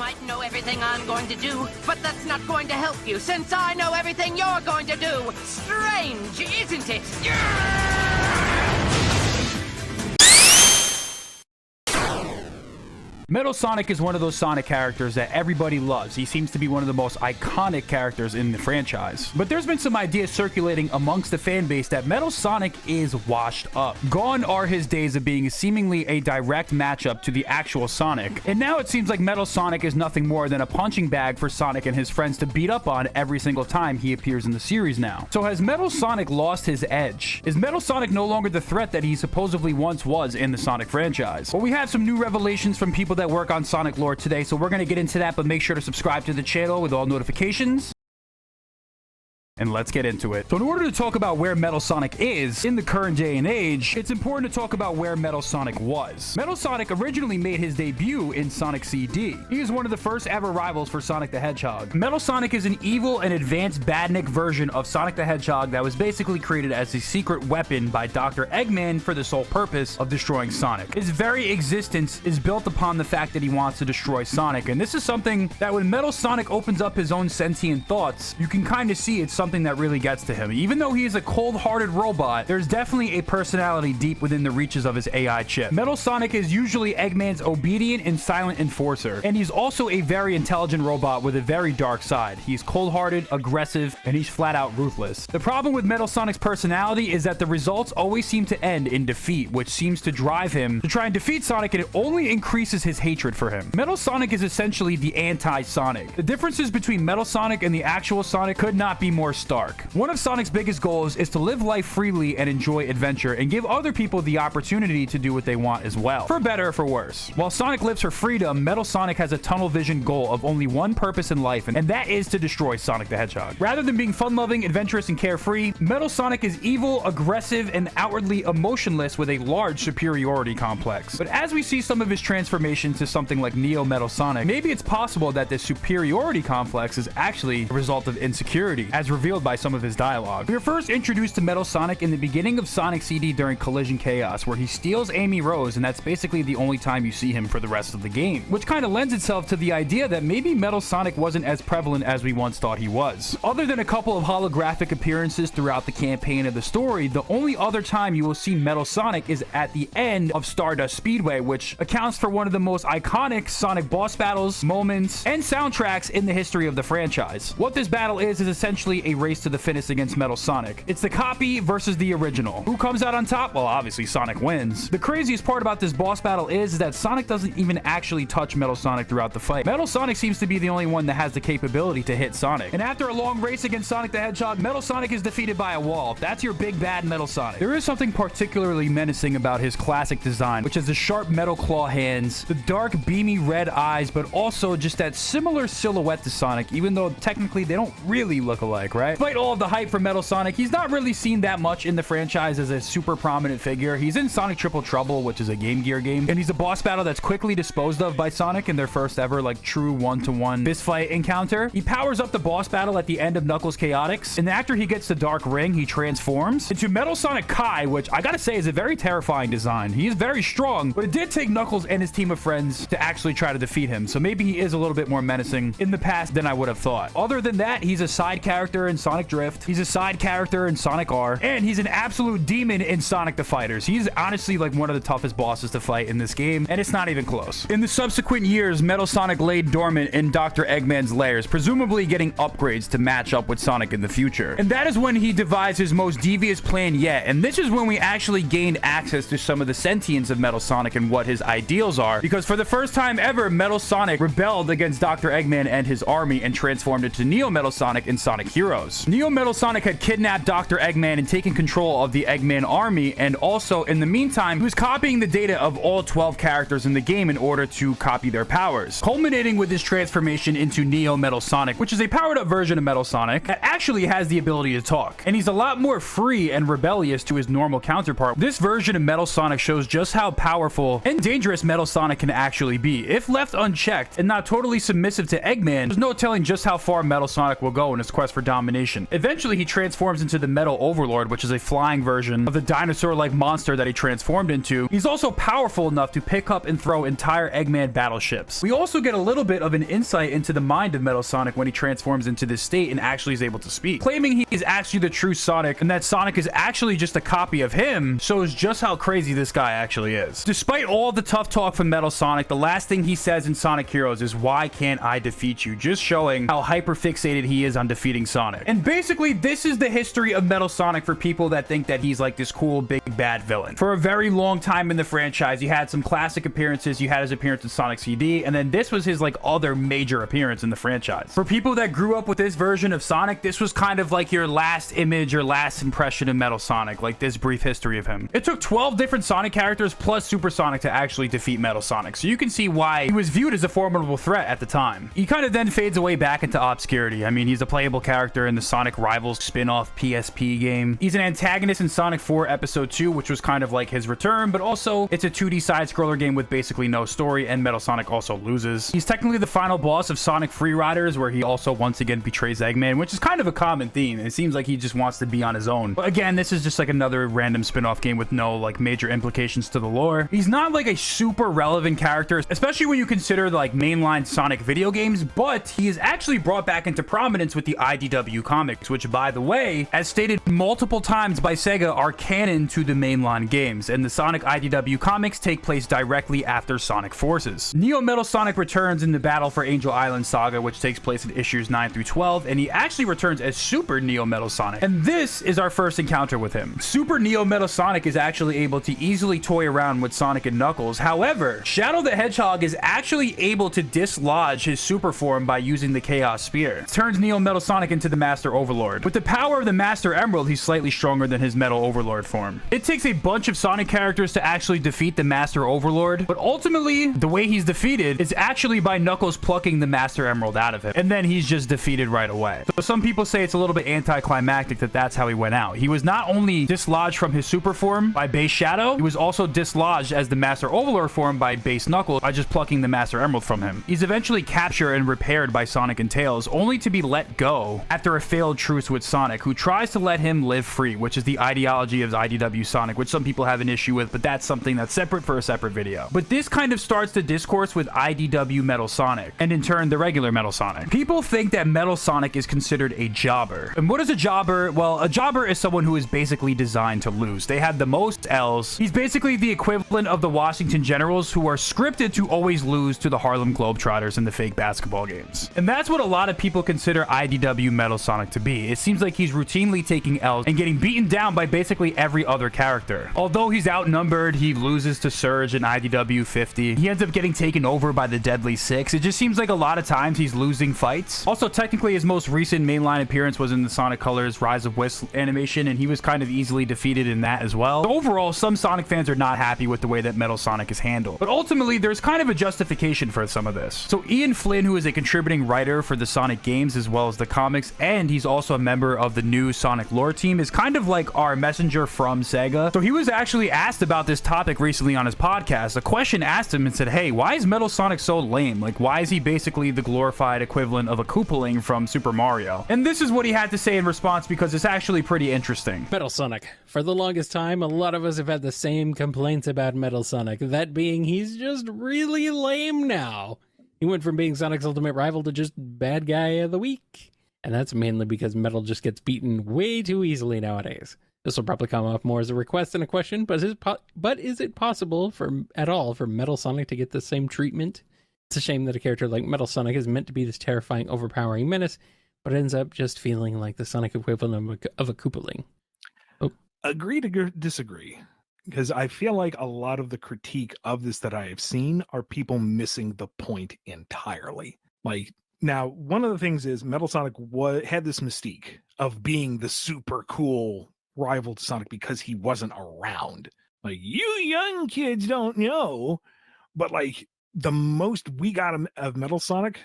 might know everything I'm going to do, but that's not going to help you, since I know everything you're going to do. Strange, isn't it? Metal Sonic is one of those Sonic characters that everybody loves. He seems to be one of the most iconic characters in the franchise. But there's been some ideas circulating amongst the fan base that Metal Sonic is washed up. Gone are his days of being seemingly a direct matchup to the actual Sonic. And now it seems like Metal Sonic is nothing more than a punching bag for Sonic and his friends to beat up on every single time he appears in the series now. So has Metal Sonic lost his edge? Is Metal Sonic no longer the threat that he supposedly once was in the Sonic franchise? Well, we have some new revelations from people that work on Sonic lore today, so we're going to get into that, but make sure to subscribe to the channel with all notifications. And let's get into it. So in order to talk about where Metal Sonic is in the current day and age, it's important to talk about where Metal Sonic was. Metal Sonic originally made his debut in Sonic CD. He is one of the first ever rivals for Sonic the Hedgehog. Metal Sonic is an evil and advanced badnik version of Sonic the Hedgehog that was basically created as a secret weapon by Dr. Eggman for the sole purpose of destroying Sonic. His very existence is built upon the fact that he wants to destroy Sonic, and this is something that when Metal Sonic opens up his own sentient thoughts, you can kind of see it's something that really gets to him. Even though he is a cold-hearted robot, there's definitely a personality deep within the reaches of his AI chip. Metal Sonic is usually Eggman's obedient and silent enforcer, and he's also a very intelligent robot with a very dark side. He's cold-hearted, aggressive, and he's flat-out ruthless. The problem with Metal Sonic's personality is that the results always seem to end in defeat, which seems to drive him to try and defeat Sonic, and it only increases his hatred for him. Metal Sonic is essentially the anti-Sonic. The differences between Metal Sonic and the actual Sonic could not be more stark. One of Sonic's biggest goals is to live life freely and enjoy adventure and give other people the opportunity to do what they want as well, for better or for worse. While Sonic lives for freedom, Metal Sonic has a tunnel vision goal of only one purpose in life, and that is to destroy Sonic the Hedgehog. Rather than being fun-loving, adventurous, and carefree, Metal Sonic is evil, aggressive, and outwardly emotionless with a large superiority complex. But as we see some of his transformation to something like Neo Metal Sonic, maybe it's possible that this superiority complex is actually a result of insecurity, as revealed by some of his dialogue. We are first introduced to Metal Sonic in the beginning of Sonic CD during Collision Chaos, where he steals Amy Rose, and that's basically the only time you see him for the rest of the game, which kind of lends itself to the idea that maybe Metal Sonic wasn't as prevalent as we once thought he was. Other than a couple of holographic appearances throughout the campaign of the story, the only other time you will see Metal Sonic is at the end of Stardust Speedway, which accounts for one of the most iconic Sonic boss battles, moments, and soundtracks in the history of the franchise. What this battle is essentially a race to the finish against Metal Sonic. It's the copy versus the original. Who comes out on top? Well, obviously Sonic wins. The craziest part about this boss battle is that Sonic doesn't even actually touch Metal Sonic throughout the fight. Metal Sonic seems to be the only one that has the capability to hit Sonic. And after a long race against Sonic the Hedgehog, Metal Sonic is defeated by a wall. That's your big bad Metal Sonic. There is something particularly menacing about his classic design, which is the sharp metal claw hands, the dark beamy red eyes, but also just that similar silhouette to Sonic, even though technically they don't really look alike, right? Despite all of the hype for Metal Sonic, he's not really seen that much in the franchise as a super prominent figure. He's in Sonic Triple Trouble, which is a Game Gear game, and he's a boss battle that's quickly disposed of by Sonic in their first ever like true one-to-one fist fight encounter. He powers up the boss battle at the end of Knuckles Chaotix, and after he gets the Dark Ring, he transforms into Metal Sonic Kai, which I gotta say is a very terrifying design. He is very strong, but it did take Knuckles and his team of friends to actually try to defeat him, so maybe he is a little bit more menacing in the past than I would have thought. Other than that, he's a side character in Sonic Drift, he's a side character in Sonic R, and he's an absolute demon in Sonic the Fighters. He's honestly like one of the toughest bosses to fight in this game, and it's not even close. In the subsequent years, Metal Sonic laid dormant in Dr. Eggman's lairs, presumably getting upgrades to match up with Sonic in the future. And that is when he devised his most devious plan yet, and this is when we actually gained access to some of the sentience of Metal Sonic and what his ideals are, because for the first time ever, Metal Sonic rebelled against Dr. Eggman and his army and transformed into Neo Metal Sonic in Sonic Heroes. Neo Metal Sonic had kidnapped Dr. Eggman and taken control of the Eggman army, and also in the meantime, he was copying the data of all 12 characters in the game in order to copy their powers, culminating with his transformation into Neo Metal Sonic, which is a powered-up version of Metal Sonic that actually has the ability to talk, and he's a lot more free and rebellious to his normal counterpart. This version of Metal Sonic shows just how powerful and dangerous Metal Sonic can actually be. If left unchecked and not totally submissive to Eggman, there's no telling just how far Metal Sonic will go in his quest for domination domination. Eventually, he transforms into the Metal Overlord, which is a flying version of the dinosaur-like monster that he transformed into. He's also powerful enough to pick up and throw entire Eggman battleships. We also get a little bit of an insight into the mind of Metal Sonic when he transforms into this state and actually is able to speak. Claiming he is actually the true Sonic and that Sonic is actually just a copy of him shows just how crazy this guy actually is. Despite all the tough talk from Metal Sonic, the last thing he says in Sonic Heroes is, "Why can't I defeat you?" Just showing how hyper fixated he is on defeating Sonic. And basically, this is the history of Metal Sonic for people that think that he's like this cool big bad villain. For a very long time in the franchise, you had some classic appearances. You had his appearance in Sonic CD, and then this was his like other major appearance in the franchise. For people that grew up with this version of Sonic, this was kind of like your last image or last impression of Metal Sonic, like this brief history of him. It took 12 different Sonic characters plus Super Sonic to actually defeat Metal Sonic, so you can see why he was viewed as a formidable threat at the time. He kind of then fades away back into obscurity. I mean, he's a playable character in the Sonic Rivals spin-off PSP game. He's an antagonist in Sonic 4 Episode 2, which was kind of like his return, but also it's a 2D side-scroller game with basically no story, and Metal Sonic also loses. He's technically the final boss of Sonic Free Riders, where he also once again betrays Eggman, which is kind of a common theme. It seems like he just wants to be on his own. But again, this is just like another random spin-off game with no like major implications to the lore. He's not like a super relevant character, especially when you consider like mainline Sonic video games, but he is actually brought back into prominence with the IDW comics, which by the way, as stated multiple times by Sega, are canon to the mainline games, and the Sonic IDW comics take place directly after Sonic Forces. Neo Metal Sonic returns in the Battle for Angel Island saga, which takes place in issues 9 through 12, and he actually returns as Super Neo Metal Sonic, and this is our first encounter with him. Super Neo Metal Sonic is actually able to easily toy around with Sonic and Knuckles. However, Shadow the Hedgehog is actually able to dislodge his super form by using the Chaos Spear. It turns Neo Metal Sonic into the Master Overlord. With the power of the Master Emerald, he's slightly stronger than his Metal Overlord form. It takes a bunch of Sonic characters to actually defeat the Master Overlord, but ultimately, the way he's defeated is actually by Knuckles plucking the Master Emerald out of him, and then he's just defeated right away. So some people say it's a little bit anticlimactic that that's how he went out. He was not only dislodged from his super form by base Shadow, he was also dislodged as the Master Overlord form by base Knuckles by just plucking the Master Emerald from him. He's eventually captured and repaired by Sonic and Tails, only to be let go after a failed truce with Sonic, who tries to let him live free, which is the ideology of IDW Sonic, which some people have an issue with, but that's something that's separate for a separate video. But this kind of starts the discourse with IDW Metal Sonic, and in turn, the regular Metal Sonic. People think that Metal Sonic is considered a jobber. And what is a jobber? Well, a jobber is someone who is basically designed to lose. They have the most L's. He's basically the equivalent of the Washington Generals, who are scripted to always lose to the Harlem Globetrotters in the fake basketball games. And that's what a lot of people consider IDW Metal Sonic to be. It seems like he's routinely taking L's and getting beaten down by basically every other character. Although he's outnumbered, he loses to Surge in IDW 50. He ends up getting taken over by the Deadly Six. It just seems like a lot of times he's losing fights. Also, technically, his most recent mainline appearance was in the Sonic Colors Rise of Wisp animation, and he was kind of easily defeated in that as well. So overall, some Sonic fans are not happy with the way that Metal Sonic is handled. But ultimately, there's kind of a justification for some of this. So Ian Flynn, who is a contributing writer for the Sonic games as well as the comics, and he's also a member of the new Sonic lore team, is kind of like our messenger from Sega. So he was actually asked about this topic recently on his podcast. A question asked him and said, hey, why is Metal Sonic so lame? Like, why is he basically the glorified equivalent of a Koopaling from Super Mario? And this is what he had to say in response, because it's actually pretty interesting. Metal Sonic. For the longest time, a lot of us have had the same complaints about Metal Sonic. That being, he's just really lame now. He went from being Sonic's ultimate rival to just bad guy of the week. And that's mainly because Metal just gets beaten way too easily nowadays. This will probably come off more as a request than a question, but is it possible at all for Metal Sonic to get the same treatment? It's a shame that a character like Metal Sonic is meant to be this terrifying, overpowering menace, but ends up just feeling like the Sonic equivalent of a Koopaling. Oh. Agree to disagree, because I feel like a lot of the critique of this that I have seen are people missing the point entirely. Like, now, one of the things is Metal Sonic had this mystique of being the super cool rival to Sonic because he wasn't around. Like, you young kids don't know, but like the most we got of Metal Sonic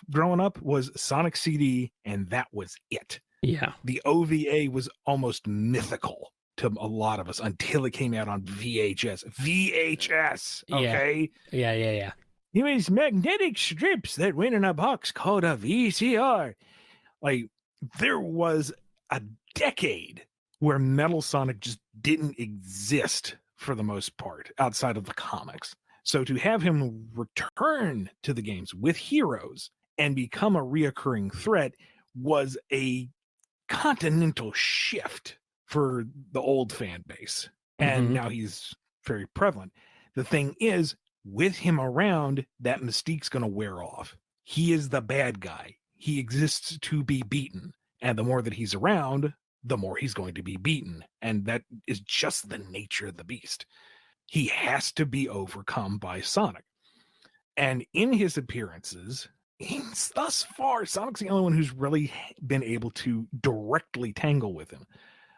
growing up was Sonic CD, and that was it. Yeah. The OVA was almost mythical to a lot of us until it came out on VHS. VHS, okay? Yeah. It was magnetic strips that went in a box called a VCR. Like, there was a decade where Metal Sonic just didn't exist for the most part outside of the comics. So to have him return to the games with Heroes and become a reoccurring threat was a continental shift for the old fan base. And now he's very prevalent. The thing is, with him around, that mystique's going to wear off. He is the bad guy. He exists to be beaten. And the more that he's around, the more he's going to be beaten. And that is just the nature of the beast. He has to be overcome by Sonic. And in his appearances, thus far, Sonic's the only one who's really been able to directly tangle with him.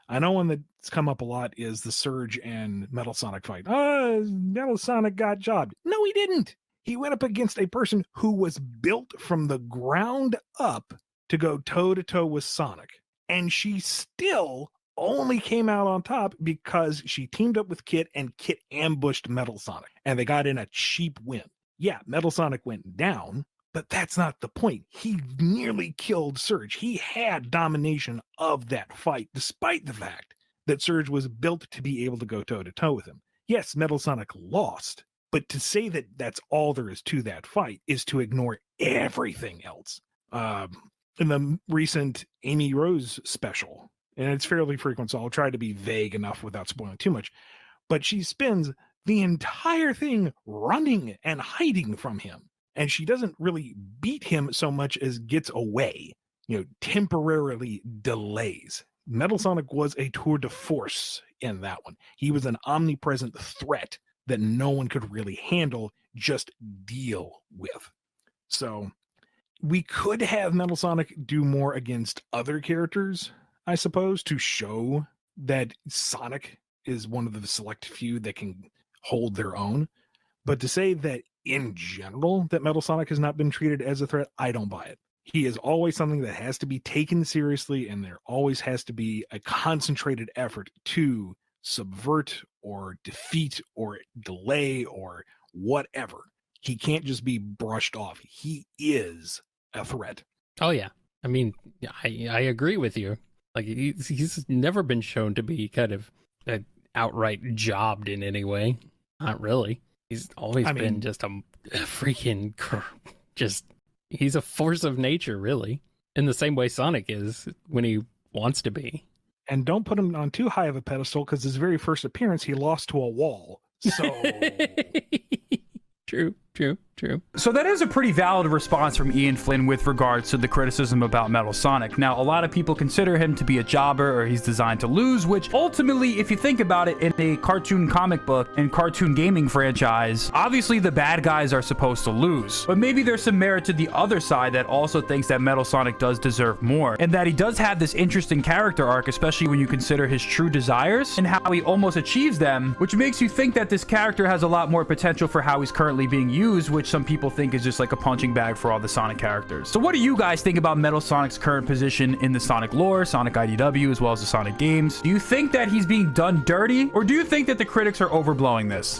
I know one that's come up a lot is the Surge and Metal Sonic fight. Metal Sonic got jobbed. No, he didn't. He went up against a person who was built from the ground up to go toe-to-toe with Sonic. And she still only came out on top because she teamed up with Kit, and Kit ambushed Metal Sonic. And they got in a cheap win. Yeah, Metal Sonic went down, but that's not the point. He nearly killed Surge. He had domination of that fight, despite the fact that Surge was built to be able to go toe-to-toe with him. Yes, Metal Sonic lost, but to say that that's all there is to that fight is to ignore everything else. In the recent Amy Rose special, and it's fairly frequent, so I'll try to be vague enough without spoiling too much, but she spends the entire thing running and hiding from him. And she doesn't really beat him so much as gets away, temporarily delays. Metal Sonic was a tour de force in that one. He was an omnipresent threat that no one could really handle, just deal with. So we could have Metal Sonic do more against other characters, I suppose, to show that Sonic is one of the select few that can hold their own. But to say that in general that Metal Sonic has not been treated as a threat, I don't buy it. He is always something that has to be taken seriously, and there always has to be a concentrated effort to subvert or defeat or delay or whatever. He can't just be brushed off. He is a threat. Oh yeah, I mean, I agree with you. Like he's never been shown to be kind of outright jobbed in any way. Not really. He's always been just a freaking he's a force of nature, really, in the same way Sonic is when he wants to be. And don't put him on too high of a pedestal, because his very first appearance, he lost to a wall. So True. So that is a pretty valid response from Ian Flynn with regards to the criticism about Metal Sonic. Now, a lot of people consider him to be a jobber, or he's designed to lose, which ultimately, if you think about it, in a cartoon comic book and cartoon gaming franchise, obviously the bad guys are supposed to lose. But maybe there's some merit to the other side that also thinks that Metal Sonic does deserve more, and that he does have this interesting character arc, especially when you consider his true desires and how he almost achieves them, which makes you think that this character has a lot more potential for how he's currently being used, which some people think is just like a punching bag for all the Sonic characters. So what do you guys think about Metal Sonic's current position in the Sonic lore, Sonic IDW, as well as the Sonic games? Do you think that he's being done dirty, or do you think that the critics are overblowing this?